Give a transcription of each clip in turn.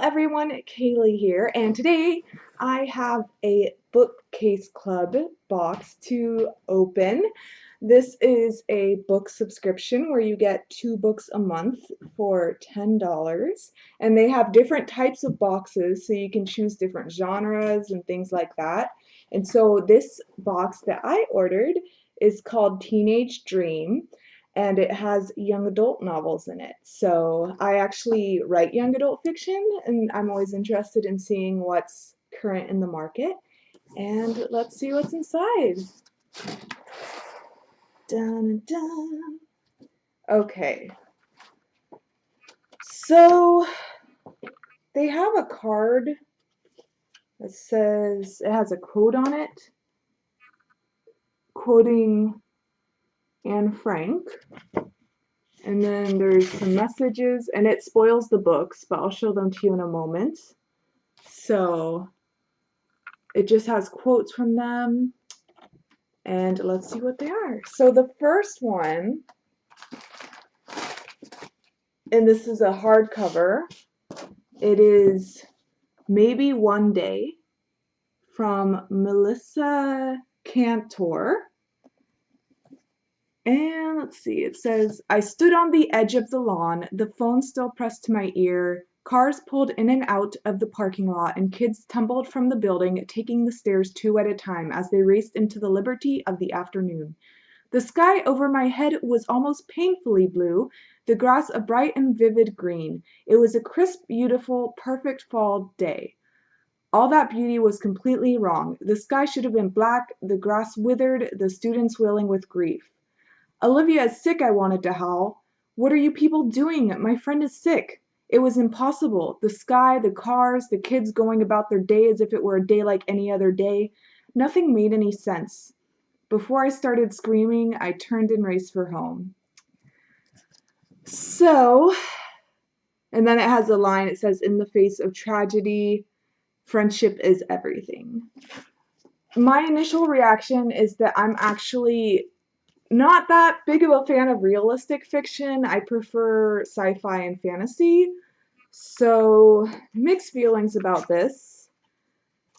everyone, Kaylee here, and today I have a Bookcase Club box to open. This is a book subscription where you get 2 books a month for $10, and they have different types of boxes so you can choose different genres and things like that. And so this box that I ordered is called Teenage Dream, and it has young adult novels in it. So I actually write young adult fiction, and I'm always interested in seeing what's current in the market. And let's see what's inside. Dun, dun. Okay. So they have a card that says it has a quote on it, quoting Anne Frank. And then there's some messages, and it spoils the books, but I'll show them to you in a moment. So it just has quotes from them, and let's see what they are. So the first one, and this is a hardcover, it is Maybe One Day from Melissa Cantor. And let's see, it says, I stood on the edge of the lawn, the phone still pressed to my ear. Cars pulled in and out of the parking lot, and kids tumbled from the building, taking the stairs 2 at a time as they raced into the liberty of the afternoon. The sky over my head was almost painfully blue, the grass a bright and vivid green. It was a crisp, beautiful, perfect fall day. All that beauty was completely wrong. The sky should have been black, the grass withered, the students wailing with grief. Olivia is sick, I wanted to howl. What are you people doing? My friend is sick. It was impossible. The sky, the cars, the kids going about their day as if it were a day like any other day. Nothing made any sense. Before I started screaming, I turned and raced for home. So, and then it has a line, it says, in the face of tragedy, friendship is everything. My initial reaction is that I'm actually not that big of a fan of realistic fiction. I prefer sci-fi and fantasy. So, mixed feelings about this.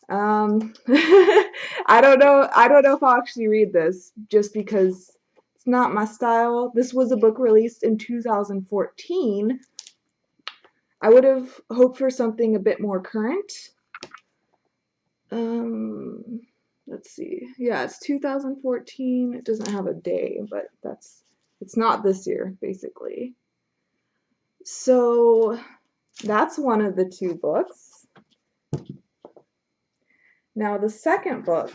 I don't know if I'll actually read this just because it's not my style. This was a book released in 2014. I would have hoped for something a bit more current. Let's see. Yeah, it's 2014. It doesn't have a day, but it's not this year, basically. So that's one of the 2 books. Now the second book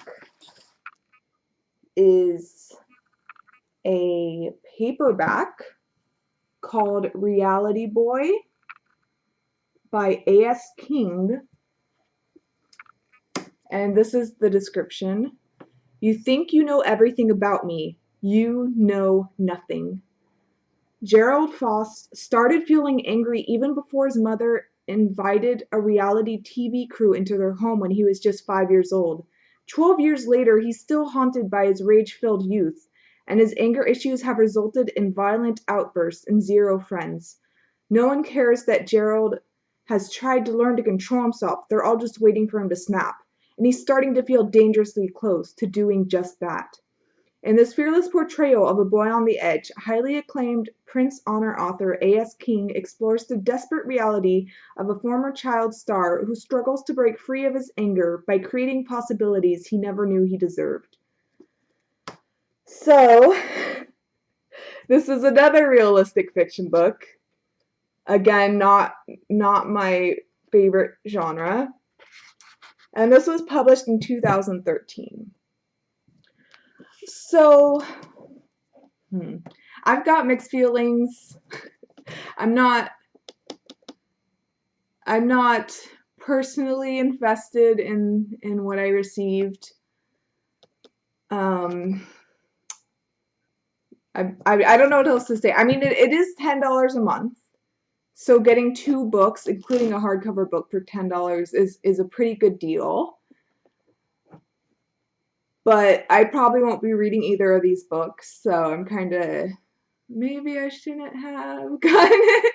is a paperback called Reality Boy by A.S. King. And this is the description. You think you know everything about me. You know nothing. Gerald Foss started feeling angry even before his mother invited a reality TV crew into their home when he was just 5 years old. 12 years later, he's still haunted by his rage-filled youth, and his anger issues have resulted in violent outbursts and 0 friends. No one cares that Gerald has tried to learn to control himself. They're all just waiting for him to snap. And he's starting to feel dangerously close to doing just that. In this fearless portrayal of a boy on the edge, highly acclaimed Prince Honor author A.S. King explores the desperate reality of a former child star who struggles to break free of his anger by creating possibilities he never knew he deserved. So, this is another realistic fiction book. Again, not my favorite genre. And this was published in 2013. So, I've got mixed feelings. I'm not personally invested in what I received. I don't know what else to say. I mean, it is $10 a month. So getting 2 books, including a hardcover book, for $10 is a pretty good deal. But I probably won't be reading either of these books, so I'm kind of maybe I shouldn't have gotten it.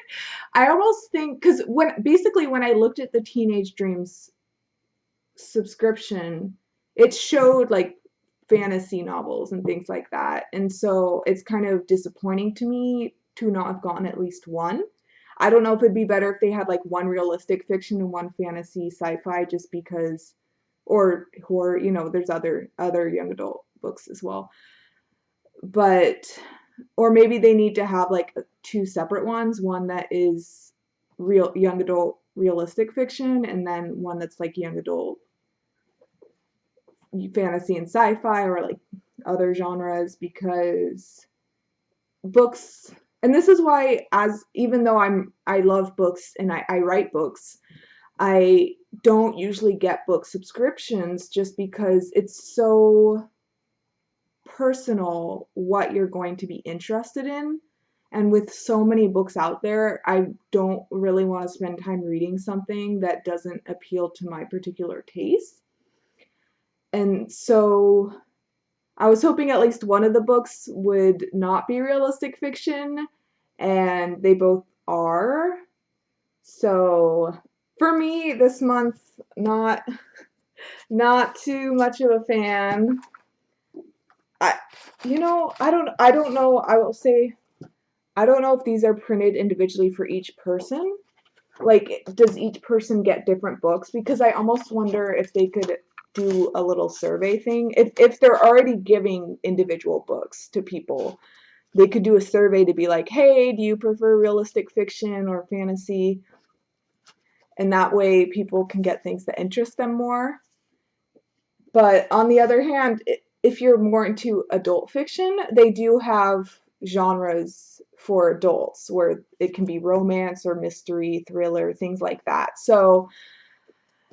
I almost think, because when I looked at the Teenage Dreams subscription, it showed like fantasy novels and things like that. And so it's kind of disappointing to me to not have gotten at least one. I don't know if it'd be better if they had like one realistic fiction and one fantasy sci-fi, just because, or horror, there's other young adult books as well. But or maybe they need to have like two separate ones, one that is real young adult realistic fiction and then one that's like young adult fantasy and sci-fi or like other genres, because books, and this is why, as even though I love books and I write books, I don't usually get book subscriptions, just because it's so personal what you're going to be interested in. And with so many books out there, I don't really want to spend time reading something that doesn't appeal to my particular taste. And so I was hoping at least one of the books would not be realistic fiction, and they both are. So for me this month, not too much of a fan. I I don't know. I will say I don't know if these are printed individually for each person. Like, does each person get different books? Because I almost wonder if they could do a little survey thing. If they're already giving individual books to people, they could do a survey to be like, hey, do you prefer realistic fiction or fantasy? And that way people can get things that interest them more. But on the other hand, if you're more into adult fiction, they do have genres for adults where it can be romance or mystery, thriller, things like that. So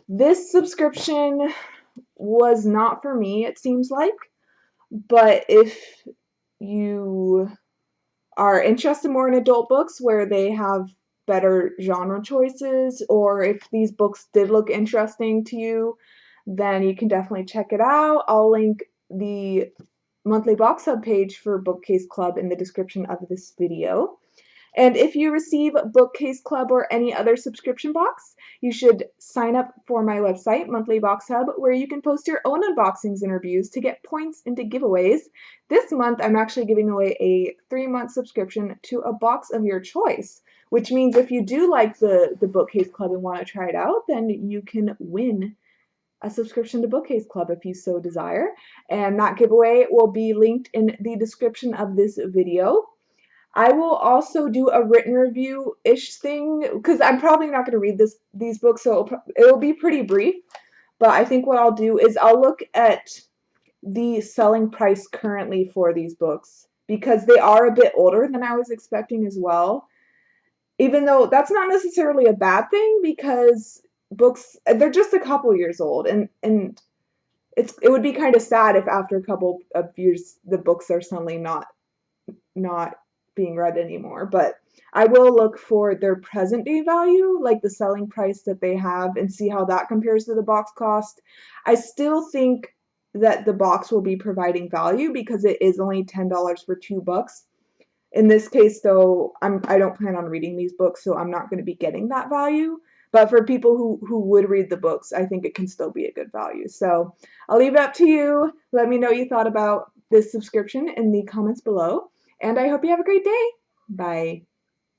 this subscription was not for me, it seems like. But if you are interested more in adult books where they have better genre choices, or if these books did look interesting to you, then you can definitely check it out. I'll link the monthly box hub page for Bookcase Club in the description of this video. And if you receive Bookcase Club or any other subscription box, you should sign up for my website, Monthly Box Hub, where you can post your own unboxings and reviews to get points into giveaways. This month, I'm actually giving away a 3-month subscription to a box of your choice, which means if you do like the Bookcase Club and want to try it out, then you can win a subscription to Bookcase Club if you so desire. And that giveaway will be linked in the description of this video. I will also do a written review-ish thing, because I'm probably not going to read these books, so it'll be pretty brief. But I think what I'll do is I'll look at the selling price currently for these books, because they are a bit older than I was expecting as well. Even though that's not necessarily a bad thing, because books, they're just a couple years old, and it would be kind of sad if after a couple of years the books are suddenly not being read anymore. But I will look for their present day value, like the selling price that they have, and see how that compares to the box cost. I still think that the box will be providing value, because it is only $10 for 2 books. In this case, though, I don't plan on reading these books, so I'm not going to be getting that value. But for people who would read the books, I think it can still be a good value. So I'll leave it up to you. Let me know what you thought about this subscription in the comments below. And I hope you have a great day. Bye.